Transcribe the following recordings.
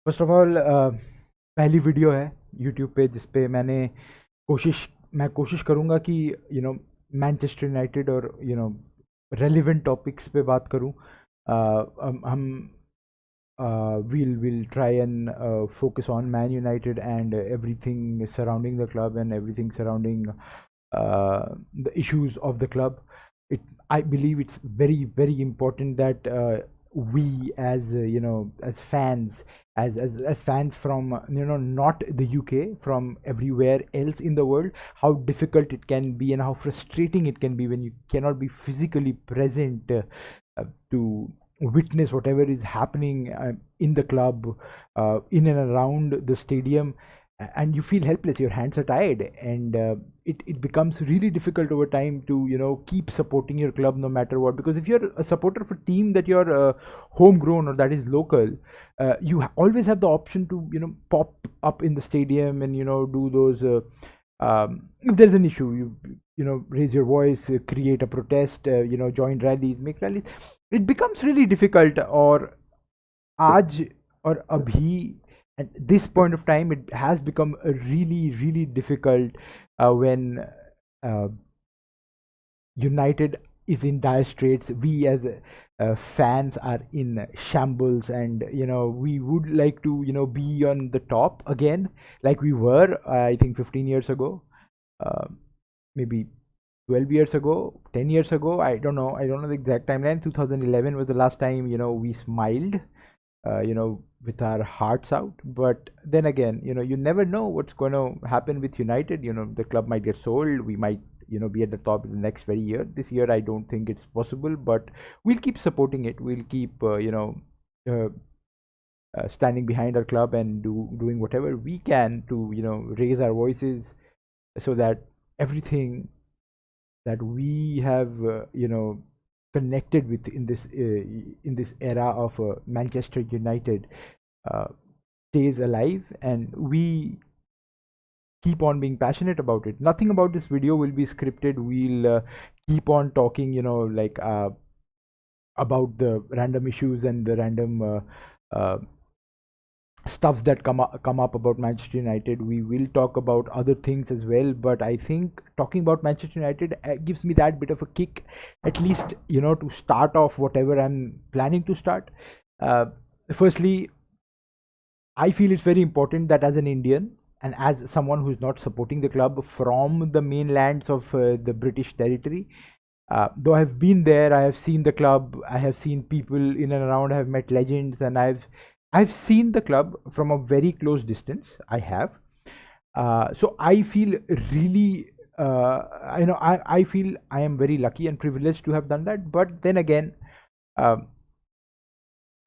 First of all पहली video है YouTube पे जिस पे मैं कोशिश करूँगा कि मैनचेस्टर यूनाइटेड और रेलिवेंट टॉपिक्स पे बात करूँ। हम we'll try and focus on Man United and everything surrounding the club and everything surrounding the issues of the club. I believe it's very important that we as as fans, as fans from not the UK, from everywhere else in the world, how difficult it can be and how frustrating it can be when you cannot be physically present to witness whatever is happening in the club, in and around the stadium, and you feel helpless, your hands are tied, and it becomes really difficult over time to keep supporting your club no matter what. Because if you're a supporter of a team that you're homegrown or that is local, always have the option to pop up in the stadium and do those if there's an issue, raise your voice, create a protest, join rallies, make rallies. It becomes really difficult. Or आज or abhi, at this point of time, it has become really difficult when uh, United is in dire straits. We as fans are in shambles, and we would like to be on the top again, like we were. I think 15 years ago, uh, maybe 12 years ago, 10 years ago. I don't know the exact timeline. 2011 was the last time we smiled, with our hearts out. But then again, you never know what's going to happen with United. The club might get sold. We might, be at the top in the next very year. This year, I don't think it's possible, but we'll keep supporting it. We'll keep, uh, standing behind our club and doing whatever we can to, raise our voices so that everything that we have, connected with in this era of Manchester United uh, stays alive, and we keep on being passionate about it. Nothing about this video will be scripted. We'll keep on talking, about the random issues and the random stuffs that come up about Manchester United. We will talk about other things as well, but I think talking about Manchester United gives me that bit of a kick, at least to start off whatever I'm planning to start. Uh, Firstly, I feel it's very important that as an Indian and as someone who's not supporting the club from the mainlands of the British territory, though I've been there, I have seen the club, I have seen people in and around, I have met legends, and I've seen the club from a very close distance. I have. So I feel really, I feel I am very lucky and privileged to have done that. But then again, um,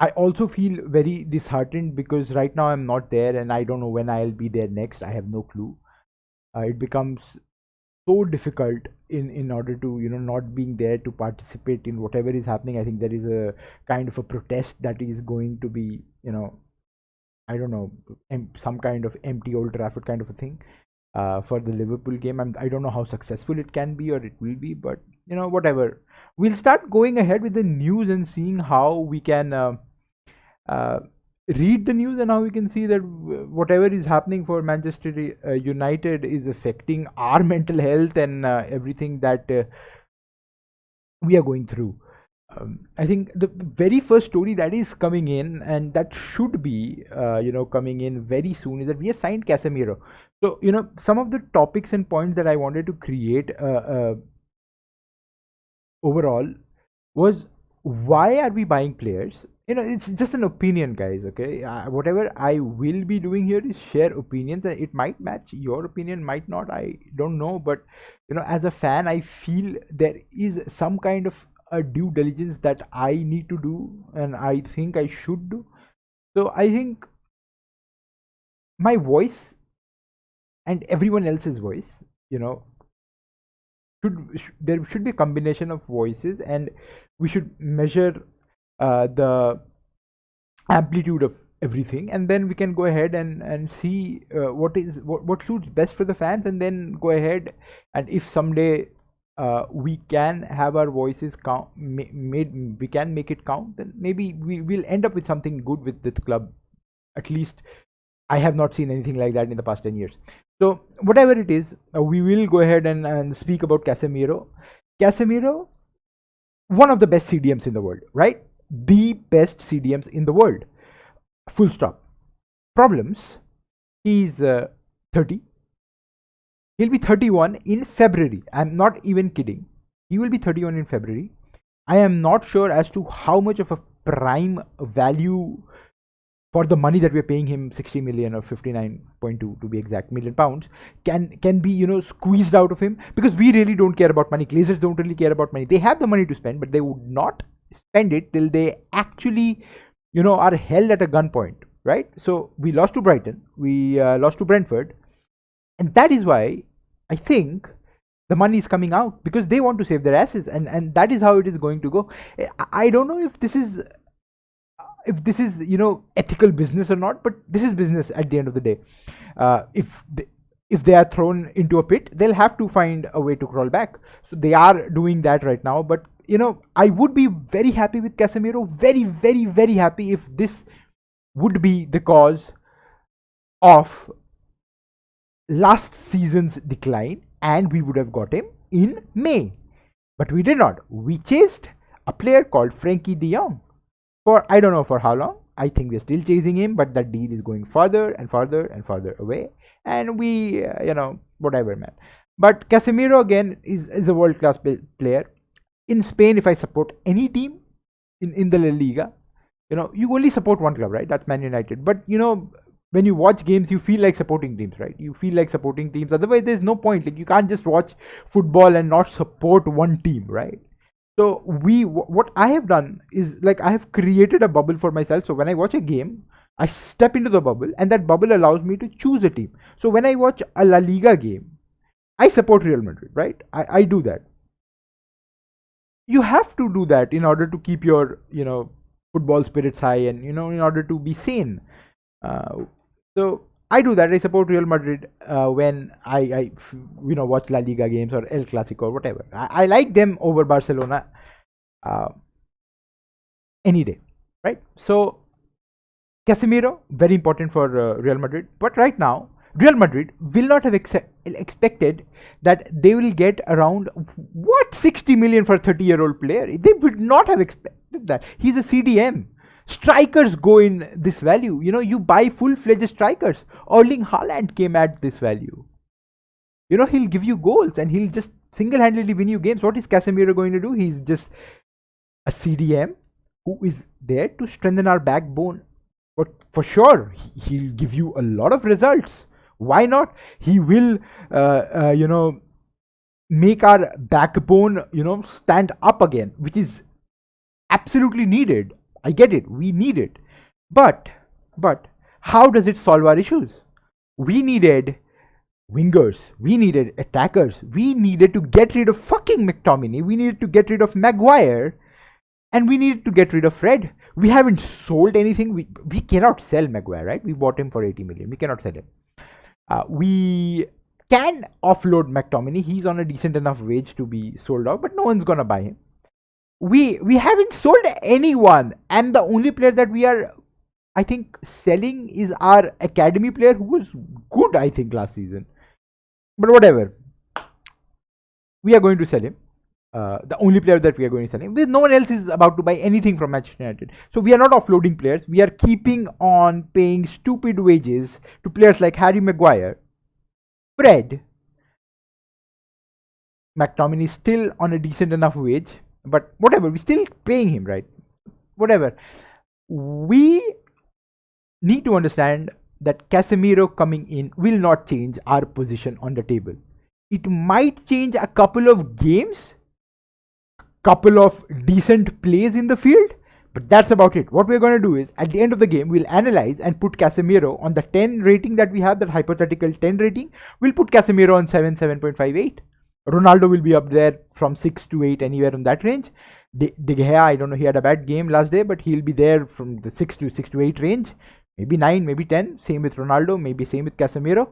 I also feel very disheartened because right now I'm not there and I don't know when I'll be there next. I have no clue. It becomes so difficult in order to not being there to participate in whatever is happening. I think there is a kind of a protest that is going to be, I don't know, some kind of empty Old Trafford kind of a thing for the Liverpool game. I don't know how successful it can be or it will be, but whatever. We'll start going ahead with the news and seeing how we can uh, read the news and how we can see that whatever is happening for Manchester United is affecting our mental health and everything that we are going through. I think the very first story that is coming in and that should be, coming in very soon is that we have signed Casemiro. So, some of the topics and points that I wanted to create overall was, why are we buying players? It's just an opinion, guys. Okay, whatever I will be doing here is share opinions. It might match your opinion, might not. I don't know, but as a fan, I feel there is some kind of a due diligence that I need to do, and I think I should do. So I think my voice and everyone else's voice, you know, there should be a combination of voices, and we should measure the amplitude of everything, and then we can go ahead and see what suits best for the fans, and then go ahead, and if someday we can have our voices count, made we can make it count, then maybe we will end up with something good with this club At least I have not seen anything like that in the past 10 years. So whatever it is, we will go ahead and speak about Casemiro. Casemiro, one of the best CDMs in the world, right? The best CDMs in the world. Full stop. Problems. He's 30. He'll be 31 in February. I'm not even kidding. He will be 31 in February. I am not sure as to how much of a prime value for the money that we're paying him, 60 million or 59.2 to be exact million pounds, can be squeezed out of him, because we really don't care about money. Glazers don't really care about money. They have the money to spend, but they would not spend it till they actually are held at a gunpoint, right? So we lost to Brighton, we lost to Brentford, and that is why I think the money is coming out, because they want to save their asses, and that is how it is going to go. I don't know if this is ethical business or not, but this is business at the end of the day. If they are thrown into a pit, they'll have to find a way to crawl back. So they are doing that right now. But I would be very happy with Casemiro, very, very, very happy if this would be the cause of last season's decline, and we would have got him in May. But we did not. We chased a player called Frankie de Jong for I don't know for how long. I think we're still chasing him, but that deal is going further and further and further away, and we whatever, man. But Casemiro again is a world class player. In Spain, if I support any team in the La Liga, you only support one club, right? That's Man United. But when you watch games, you feel like supporting teams, right? You feel like supporting teams. Otherwise, there's no point. Like, you can't just watch football and not support one team, right? So what I have done is, like, I have created a bubble for myself. So when I watch a game, I step into the bubble, and that bubble allows me to choose a team. So when I watch a La Liga game, I support Real Madrid, right? I do that. You have to do that in order to keep your football spirits high, and in order to be sane. So I do that. I support Real Madrid when I watch La Liga games or El Clasico or whatever. I like them over Barcelona any day, right? So Casemiro, very important for Real Madrid. But right now, Real Madrid will not have expected that they will get around 60 million for a 30-year-old player. They would not have expected that. He's a CDM. Strikers go in this value. You buy full-fledged strikers. Erling Haaland came at this value. He'll give you goals, and he'll just single-handedly win you games. What is Casemiro going to do? He's just a CDM who is there to strengthen our backbone. But for sure, he'll give you a lot of results. Why not? He will, make our backbone, stand up again, which is absolutely needed. I get it. We need it. But how does it solve our issues? We needed wingers. We needed attackers. We needed to get rid of fucking McTominay. We needed to get rid of Maguire. And we needed to get rid of Fred. We haven't sold anything. We cannot sell Maguire, right? We bought him for 80 million. We cannot sell him. We can offload McTominay. He's on a decent enough wage to be sold out, but no one's gonna buy him. We haven't sold anyone, and the only player that we are, I think, selling is our academy player, who was good, I think, last season. But whatever, we are going to sell him. The only player that we are going to sell him, because no one else is about to buy anything from Manchester United. So we are not offloading players. We are keeping on paying stupid wages to players like Harry Maguire, Fred. McTominay is still on a decent enough wage, but whatever, we're still paying him, right? Whatever. We need to understand that Casemiro coming in will not change our position on the table. It might change a couple of games, couple of decent plays in the field, but that's about it. What we're going to do is, at the end of the game, we'll analyze and put Casemiro on the 10 rating that we have, that hypothetical 10 rating. We'll put Casemiro on 7.58. Ronaldo will be up there from 6 to 8, anywhere in that range. De Gea, I don't know, he had a bad game last day, but he'll be there from the 6 to 8 range. Maybe 9, maybe 10. Same with Ronaldo, maybe same with Casemiro.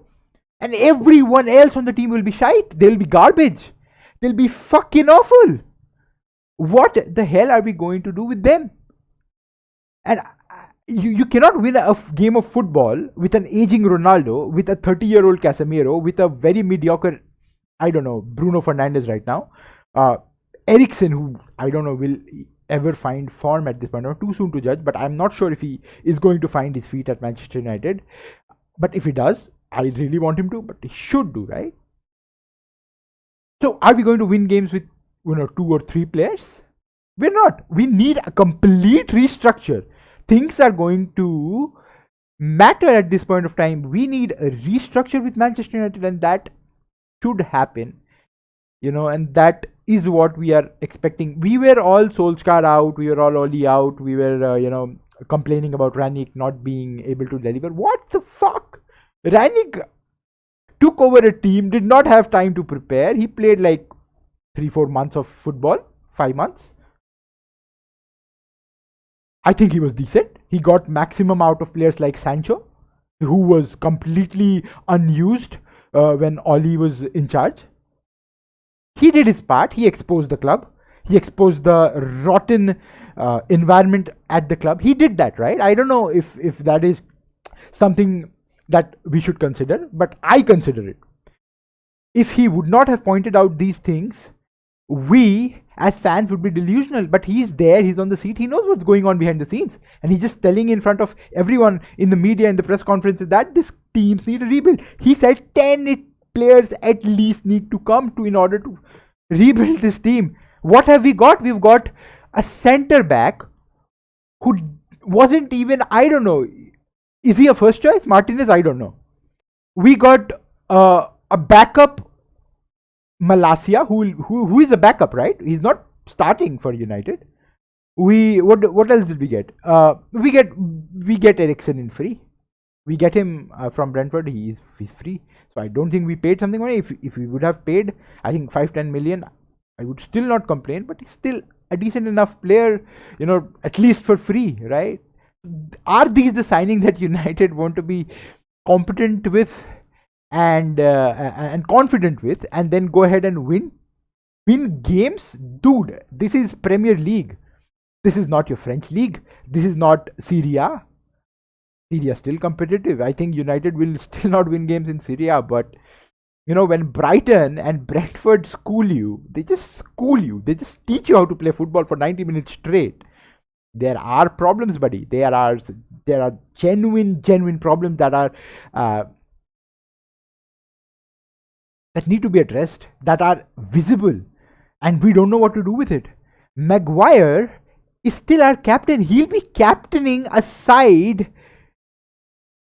And everyone else on the team will be shite. They'll be garbage. They'll be fucking awful. What the hell are we going to do with them? And You cannot win a game of football with an aging Ronaldo, with a 30-year-old Casemiro, with a very mediocre, I don't know, Bruno Fernandes right now. Uh, Ericsson, who I don't know will ever find form at this point, or too soon to judge, but I'm not sure if he is going to find his feet at Manchester United. But if he does, I really want him to, but he should do, right? So are we going to win games with 2 or 3 players? We're not. We need a complete restructure. Things are going to matter at this point of time. We need a restructure with Manchester United, and that should happen. And that is what we are expecting. We were all Solskjaer out, we were all Oli out, we were, complaining about Ranić not being able to deliver. What the fuck? Ranić took over a team, did not have time to prepare. He played like 3-4 months of football, 5 months. I think he was decent. He got maximum out of players like Sancho, who was completely unused when Oli was in charge. He did his part. He exposed the club. He exposed the rotten environment at the club. He did that, right? I don't know if that is something that we should consider, but I consider it. If he would not have pointed out these things, we as fans would be delusional. But he's there, he's on the seat, he knows what's going on behind the scenes, and he's just telling in front of everyone in the media, in the press conferences, that this teams need a rebuild. He said 10 players at least need to come to in order to rebuild this team. What have we got? We've got a center back who wasn't even, I don't know, is he a first choice? Martinez, I don't know. We got a backup, Malacia, who is a backup, right? He's not starting for United. What else did we get? We get Ericsson in free. We get him from Brentford. He's free. So I don't think we paid something money. If we would have paid, I think 5-10 million, I would still not complain. But he's still a decent enough player, at least for free, right? Are these the signing that United want to be competent with and confident with, and then go ahead and win games? Dude, this is Premier League. This is not your French league. This is not Serie A. Serie A still competitive. I think United will still not win games in Serie A, but when Brighton and Brentford school you, they just school you. They just teach you how to play football for 90 minutes straight. There are problems, buddy. There are genuine problems that are that need to be addressed, that are visible, and we don't know what to do with it. Maguire is still our captain. He'll be captaining a side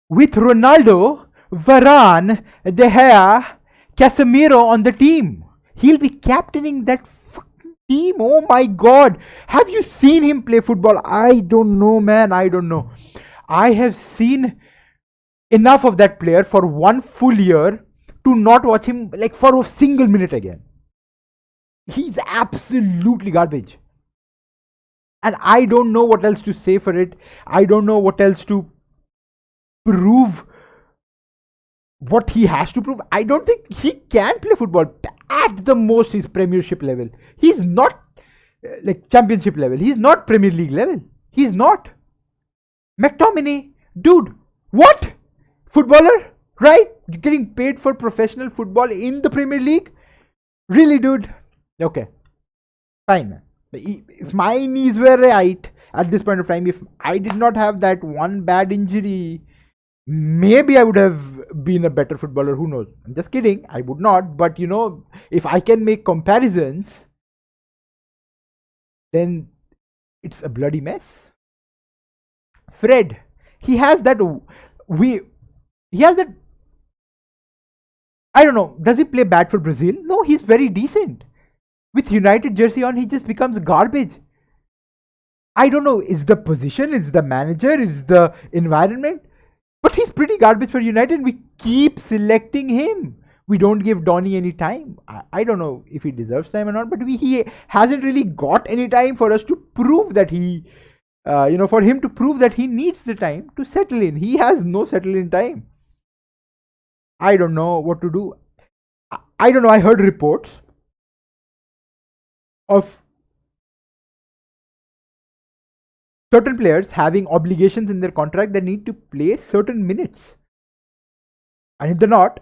with Ronaldo, Varane, De Gea, Casemiro on the team. He'll be captaining that fucking team. Oh my god. Have you seen him play football? I don't know, man. I don't know. I have seen enough of that player for one full year to not watch him like for a single minute again. He's absolutely garbage. And I don't know what else to say for it. I don't know what else to prove what he has to prove. I don't think he can play football. At the most, he's Premiership level. He's not like Championship level. He's not Premier League level. He's not. McTominay, dude, what? Footballer, right? You're getting paid for professional football in the Premier League? Really, dude? Okay, fine, man. If my knees were right at this point of time, if I did not have that one bad injury, maybe I would have been a better footballer. Who knows? I'm just kidding. I would not. But if I can make comparisons, then it's a bloody mess. Fred, he has that. He has that. I don't know. Does he play bad for Brazil? No, he's very decent. With United jersey on, he just becomes garbage. I don't know. Is the position? Is the manager? Is the environment? But he's pretty garbage for United. We keep selecting him. We don't give Donny any time. I don't know if he deserves time or not, but he hasn't really got any time for us to prove that he, for him to prove that he needs the time to settle in. He has no settle in time. I don't know what to do. I don't know. I heard reports of certain players having obligations in their contract that need to play certain minutes, and if they're not,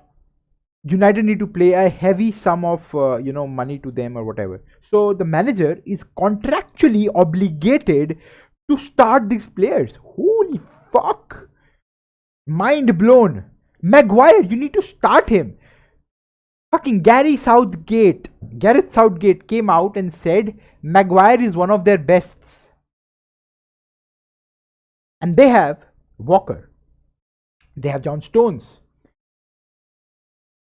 United need to play a heavy sum of money to them or whatever. So the manager is contractually obligated to start these players. Holy fuck! Mind blown. Maguire, you need to start him. Fucking Gareth Southgate came out and said Maguire is one of their bests. And they have Walker. They have John Stones.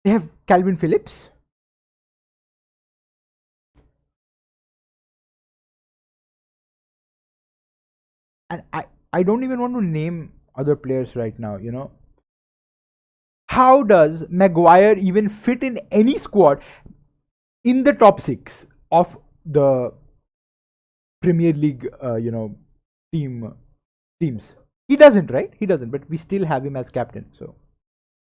They have Calvin Phillips. And I don't even want to name other players right now, How does Maguire even fit in any squad in the top 6 of the Premier League, teams? He doesn't, right? He doesn't, but we still have him as captain. So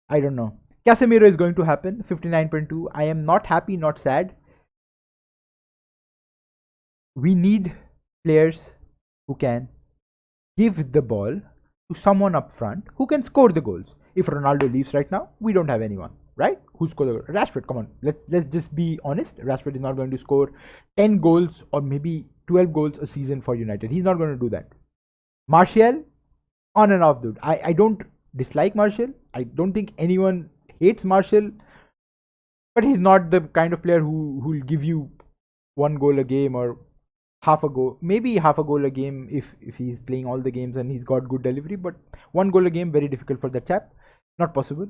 I don't know. Casemiro is going to happen, 59.2. I am not happy, not sad. We need players who can give the ball to someone up front who can score the goals. If Ronaldo leaves right now, we don't have anyone, right? Who score the goal? Rashford, come on. Let's just be honest. Rashford is not going to score 10 goals or maybe 12 goals a season for United. He's not going to do that. Martial, on and off, dude. I don't dislike Martial. I don't think anyone hates Martial, but he's not the kind of player who will give you 1 goal a game or maybe half a goal a game if he's playing all the games and he's got good delivery. But 1 goal a game, very difficult for that chap. Not possible.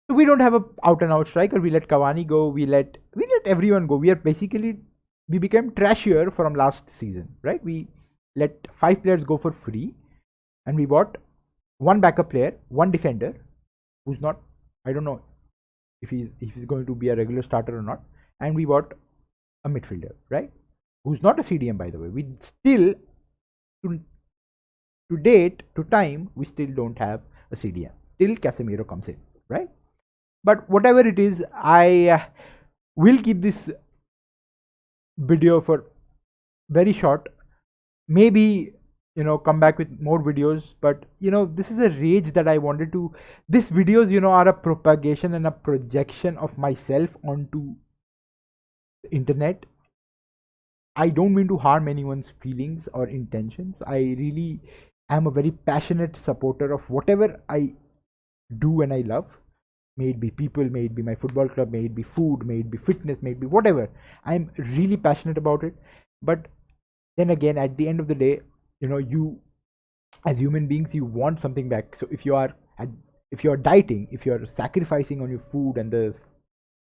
So we don't have a out and out striker. We let Cavani go. We let everyone go. We became trashier from last season, right? We let 5 players go for free, and we bought 1 backup player, 1 defender, who's not. I don't know if he's going to be a regular starter or not. And we bought a midfielder, right? Who's not a CDM, by the way. We still, to date, to time, we still don't have a CDM till Casemiro comes in, right? But whatever it is, I will keep this video for very short. Maybe come back with more videos, but this is a rage that I wanted to. These videos are a propagation and a projection of myself onto the internet. I don't mean to harm anyone's feelings or intentions. I really am a very passionate supporter of whatever I do and I love. May it be people, may it be my football club, may it be food, may it be fitness, may it be whatever. I'm really passionate about it. But then again, at the end of the day, you as human beings, you want something back. So if you are dieting, if you are sacrificing on your food and the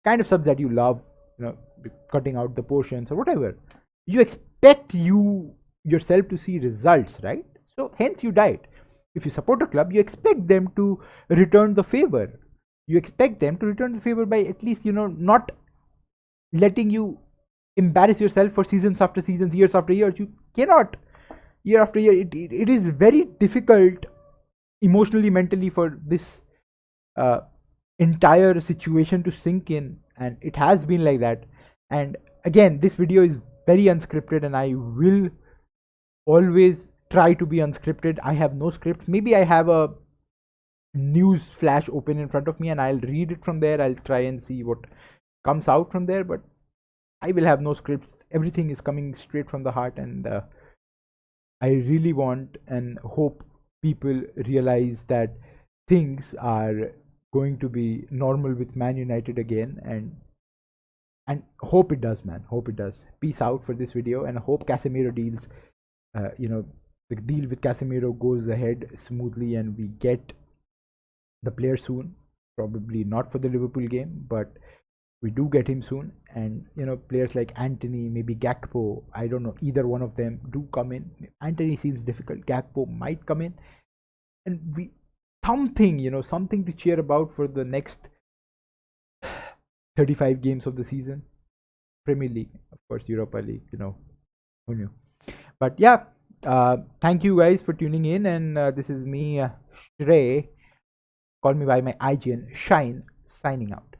kind of stuff that you love, cutting out the portions or whatever, you expect yourself to see results, right? So hence you diet. If you support a club, you expect them to return the favor. You expect them to return the favor by at least not letting you embarrass yourself for seasons after seasons, years after years. You cannot. Year after year, it is very difficult emotionally, mentally for this entire situation to sink in, and it has been like that. And again, this video is very unscripted, and I will always try to be unscripted. I have no script. Maybe I have a news flash open in front of me and I'll read it from there. I'll try and see what comes out from there, but I will have no scripts. Everything is coming straight from the heart, and I really want and hope people realize that things are going to be normal with Man United again, and hope it does, man. Hope it does. Peace out for this video, and hope Casemiro deals, the deal with Casemiro goes ahead smoothly and we get the player soon. Probably not for the Liverpool game, but we do get him soon. And players like Anthony, maybe Gakpo, I don't know, either one of them do come in. Anthony seems difficult. Gakpo might come in, and we something to cheer about for the next 35 games of the season. Premier League, of course, Europa League, who knew? But yeah, thank you guys for tuning in, and this is me, Shrey. Call me by my IGN, Shine, signing out.